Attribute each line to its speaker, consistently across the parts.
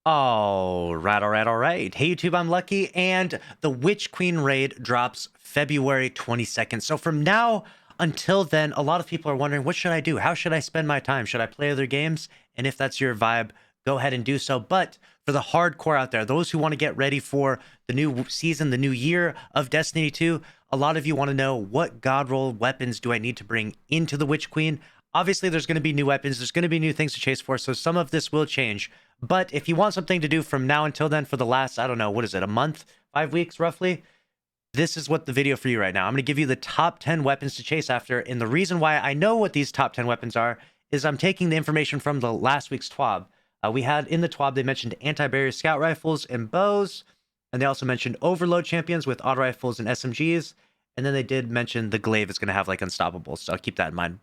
Speaker 1: All right. Hey, YouTube, I'm Lucky, and the Witch Queen raid drops February 22nd. So from now until then, a lot of people are wondering, what should I do? How should I spend my time? Should I play other games? And if that's your vibe, go ahead and do so. But for the hardcore out there, those who want to get ready for the new season, the new year of Destiny 2, a lot of you want to know, what god roll weapons do I need to bring into the Witch Queen? Obviously, there's going to be new weapons. There's going to be new things to chase for, so some of this will change. But if you want something to do from now until then for the last, I don't know, what is it, a month, 5 weeks roughly? This is what the video for you right now. I'm going to give you the top 10 weapons to chase after. And the reason why I know what these top 10 weapons are is I'm taking the information from the last week's TWAB. We had in the TWAB, they mentioned anti-barrier scout rifles and bows. And they also mentioned overload champions with auto rifles and SMGs. And then they did mention the glaive is going to have like unstoppables. So keep that in mind.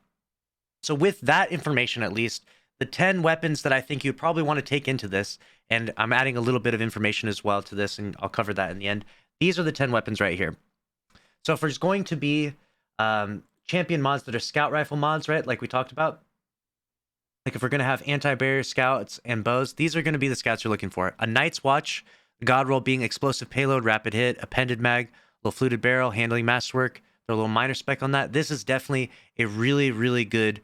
Speaker 1: So with that information, at least, the 10 weapons that I think you'd probably want to take into this, and I'm adding a little bit of information as well to this, and I'll cover that in the end. These are the 10 weapons right here. So if there's going to be champion mods that are scout rifle mods, right, like we talked about, like if we're going to have anti-barrier scouts and bows, these are going to be the scouts you're looking for. A Night's Watch, god roll being explosive payload, rapid hit, appended mag, little fluted barrel, handling masterwork, throw a little minor spec on that. This is definitely a really, really good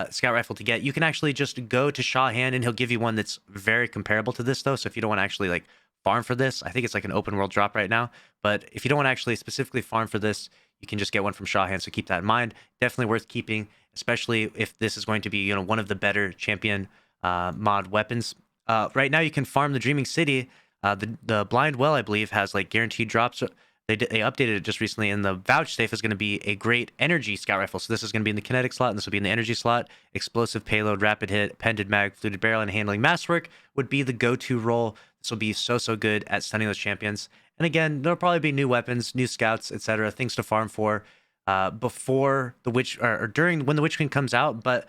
Speaker 1: scout rifle to get. You can actually just go to Shawhan and he'll give you one that's very comparable to this though. So if you don't want to actually like farm for this, I think it's like an open world drop right now. But if you don't want to actually specifically farm for this, you can just get one from Shawhan. So keep that in mind. Definitely worth keeping, especially if this is going to be, you know, one of the better champion mod weapons. Right now you can farm the Dreaming City. The Blind Well, I believe, has like guaranteed drops. They updated it just recently, and the Vouchsafe is going to be a great energy scout rifle. So this is going to be in the kinetic slot, and this will be in the energy slot. Explosive payload, rapid hit, appended mag, fluted barrel, and handling masterwork would be the go-to role. This will be so good at stunning those champions. And again, there'll probably be new weapons, new scouts, etc., things to farm for before the Witch, or during when the Witch Queen comes out. But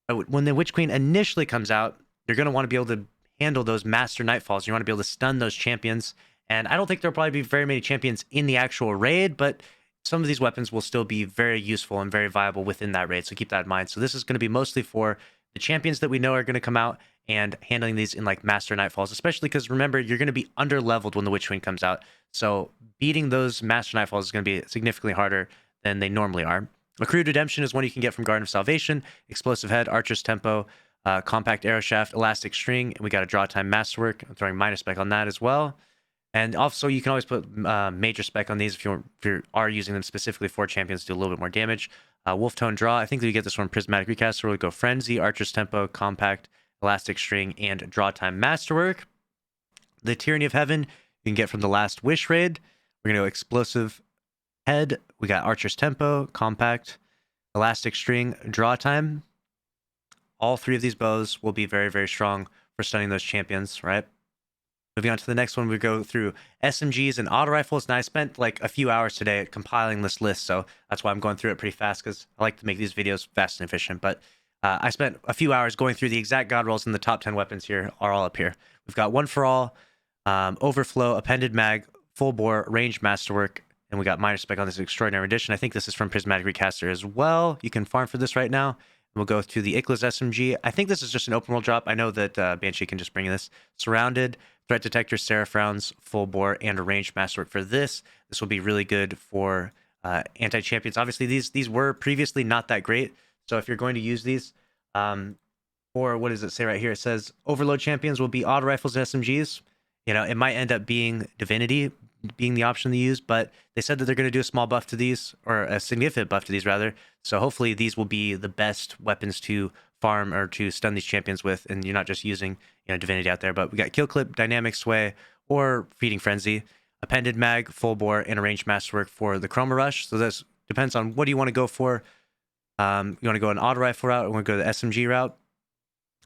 Speaker 1: when the Witch Queen initially comes out, you're going to want to be able to handle those master nightfalls. You want to be able to stun those champions. And I don't think there'll probably be very many champions in the actual raid, but some of these weapons will still be very useful and very viable within that raid. So keep that in mind. So this is going to be mostly for the champions that we know are going to come out and handling these in like master nightfalls, especially because remember, you're going to be under leveled when the Witch Queen comes out. So beating those master nightfalls is going to be significantly harder than they normally are. Accrued Redemption is one you can get from Garden of Salvation, Explosive Head, Archer's Tempo, Compact Arrow Shaft, Elastic String, and we got a Draw Time Masterwork. I'm throwing minor spec on that as well. And also, you can always put major spec on these if you are using them specifically for champions to do a little bit more damage. Wolf Tone Draw, I think that you get this from Prismatic Recaster. We'll go Frenzy, Archer's Tempo, Compact, Elastic String, and Draw Time Masterwork. The Tyranny of Heaven, you can get from the Last Wish raid. We're going to go Explosive Head. We got Archer's Tempo, Compact, Elastic String, Draw Time. All three of these bows will be very strong for stunning those champions, right? Moving on to the next one, we go through SMGs and auto rifles. Now, I spent like a few hours today compiling this list, so that's why I'm going through it pretty fast, because I like to make these videos fast and efficient. But I spent a few hours going through the exact god rolls, and the top 10 weapons here are all up here. We've got One for All, Overflow, Appended Mag, Full Bore, Ranged Masterwork, and we got minor spec on this Extraordinary Edition. I think this is from Prismatic Recaster as well. You can farm for this right now. We'll go to the Ikla's SMG. I think this is just an open world drop. I know that Banshee can just bring this. Surrounded, Threat Detector, Seraph Rounds, Full Bore, and a Ranged Masterwork for this. This will be really good for anti-champions. Obviously, these were previously not that great. So if you're going to use these, or what does it say right here? It says Overload champions will be auto rifles and SMGs. You know, it might end up being Divinity being the option to use, but they said that they're going to do a small buff to these, or a significant buff to these rather. So hopefully these will be the best weapons to farm or to stun these champions with, and you're not just using, you know, Divinity out there. But we got Kill Clip, Dynamic Sway, or Feeding Frenzy, Appended Mag, Full Bore, and a Ranged Masterwork for the Chroma Rush. So this depends on what do you want to go for. You want to go an auto rifle route, or want to go the SMG route.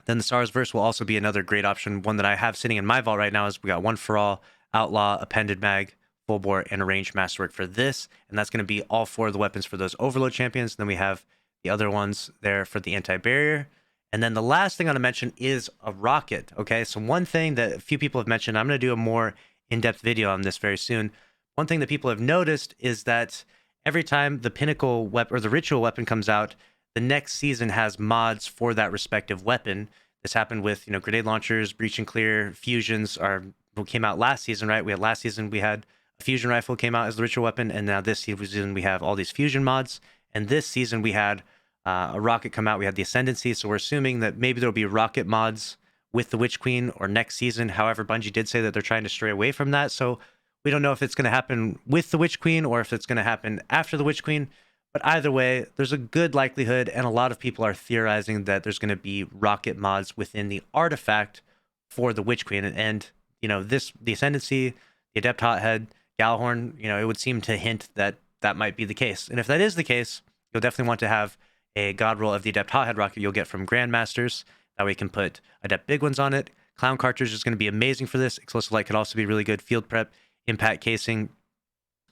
Speaker 1: Then the Stars Verse will also be another great option. One that I have sitting in my vault right now is we got One for All, Outlaw, Appended Mag, Full Bore, and a Ranged Masterwork for this. And that's going to be all four of the weapons for those Overload champions. Then we have the other ones there for the anti-barrier. And then the last thing I'm going to mention is a rocket. Okay, so one thing that a few people have mentioned, I'm going to do a more in-depth video on this very soon. One thing that people have noticed is that every time the pinnacle weapon or the ritual weapon comes out, the next season has mods for that respective weapon. This happened with, grenade launchers, breach and clear, fusions are what came out last season, right? Last season we had a fusion rifle came out as the ritual weapon, and now this season we have all these fusion mods. And this season we had a rocket come out. We had the ascendancy, so we're assuming that maybe there'll be rocket mods with the Witch Queen or next season. However, Bungie did say that they're trying to stray away from that, so we don't know if it's going to happen with the Witch Queen or if it's going to happen after the Witch Queen. But either way, there's a good likelihood, and a lot of people are theorizing that there's going to be rocket mods within the artifact for the Witch Queen. And the Ascendancy, the Adept Hothead, Gjallarhorn, it would seem to hint that that might be the case. And if that is the case, you'll definitely want to have a God roll of the Adept Hothead rocket you'll get from Grandmasters. That way you can put Adept Big Ones on it. Clown Cartridge is going to be amazing for this. Explosive Light could also be really good. Field Prep, Impact Casing,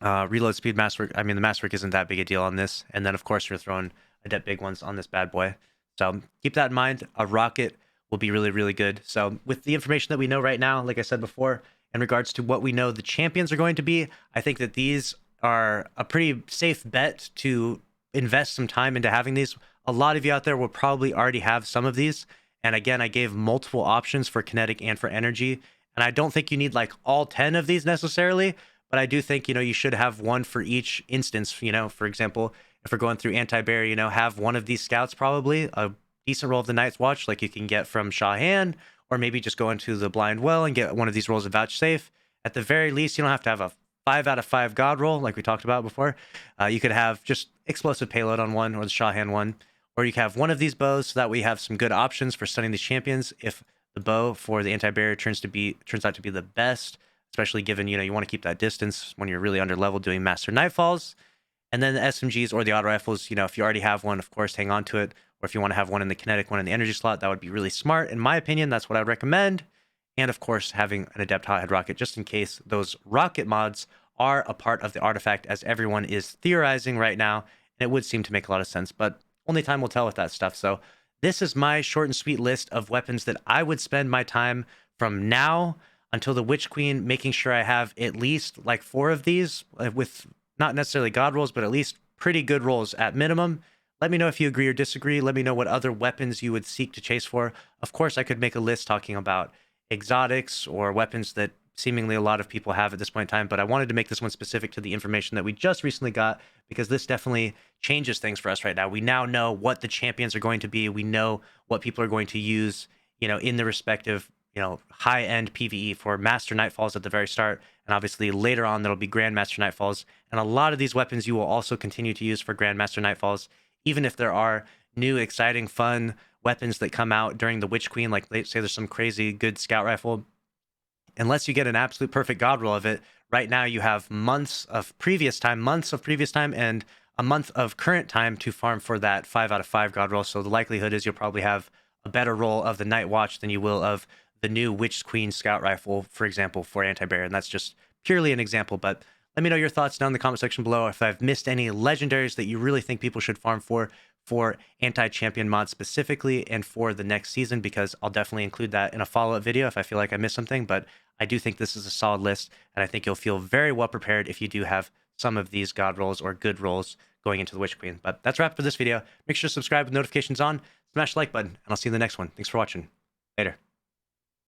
Speaker 1: reload speed, masterwork. I mean, the masterwork isn't that big a deal on this. And then, of course, you're throwing Adept Big Ones on this bad boy. So keep that in mind. A rocket will be really, really good. So with the information that we know right now, like I said before, in regards to what we know the champions are going to be, I think that these are a pretty safe bet to invest some time into having these. A lot of you out there will probably already have some of these. And again, I gave multiple options for kinetic and for energy. And I don't think you need like all 10 of these necessarily, but I do think, you should have one for each instance. For example, if we're going through anti-bear, have one of these scouts, probably a decent roll of the Night's Watch, like you can get from Shahan, or maybe just go into the Blind Well and get one of these rolls of Vouchsafe. At the very least, you don't have to have a 5 out of 5 God roll like we talked about before. You could have just explosive payload on one, or the Shahan one, or you can have one of these bows, so that we have some good options for stunning these champions if the bow for the anti-barrier turns out to be the best, especially given you want to keep that distance when you're really under level doing Master Nightfalls. And then the SMGs or the auto rifles, if you already have one, of course, hang on to it. Or if you want to have one in the kinetic, one in the energy slot, that would be really smart. In my opinion, that's what I would recommend. And of course, having an Adept Hothead rocket, just in case those rocket mods are a part of the artifact, as everyone is theorizing right now. And it would seem to make a lot of sense, but only time will tell with that stuff. So this is my short and sweet list of weapons that I would spend my time from now until the Witch Queen, making sure I have at least like 4 of these with not necessarily God rolls, but at least pretty good rolls at minimum. Let me know if you agree or disagree. Let me know what other weapons you would seek to chase for. Of course, I could make a list talking about exotics or weapons that seemingly a lot of people have at this point in time, but I wanted to make this one specific to the information that we just recently got, because this definitely changes things for us right now. We now know what the champions are going to be. We know what people are going to use, in the respective, high-end PvE for Master Nightfalls at the very start. And obviously later on, there'll be Grandmaster Nightfalls. And a lot of these weapons you will also continue to use for Grandmaster Nightfalls, even if there are new, exciting, fun weapons that come out during the Witch Queen. Like, say there's some crazy good scout rifle. Unless you get an absolute perfect God roll of it, right now you have months of previous time, and a month of current time to farm for that 5 out of 5 God roll. So the likelihood is you'll probably have a better roll of the Night Watch than you will of the new Witch Queen scout rifle, for example, for anti-bear. And that's just purely an example, but let me know your thoughts down in the comment section below. If I've missed any legendaries that you really think people should farm for anti-champion mods specifically and for the next season, because I'll definitely include that in a follow-up video if I feel like I missed something. But I do think this is a solid list, and I think you'll feel very well prepared if you do have some of these God rolls or good rolls going into the Witch Queen. But that's a wrap for this video. Make sure to subscribe with notifications on, smash the like button, and I'll see you in the next one. Thanks for watching. Later.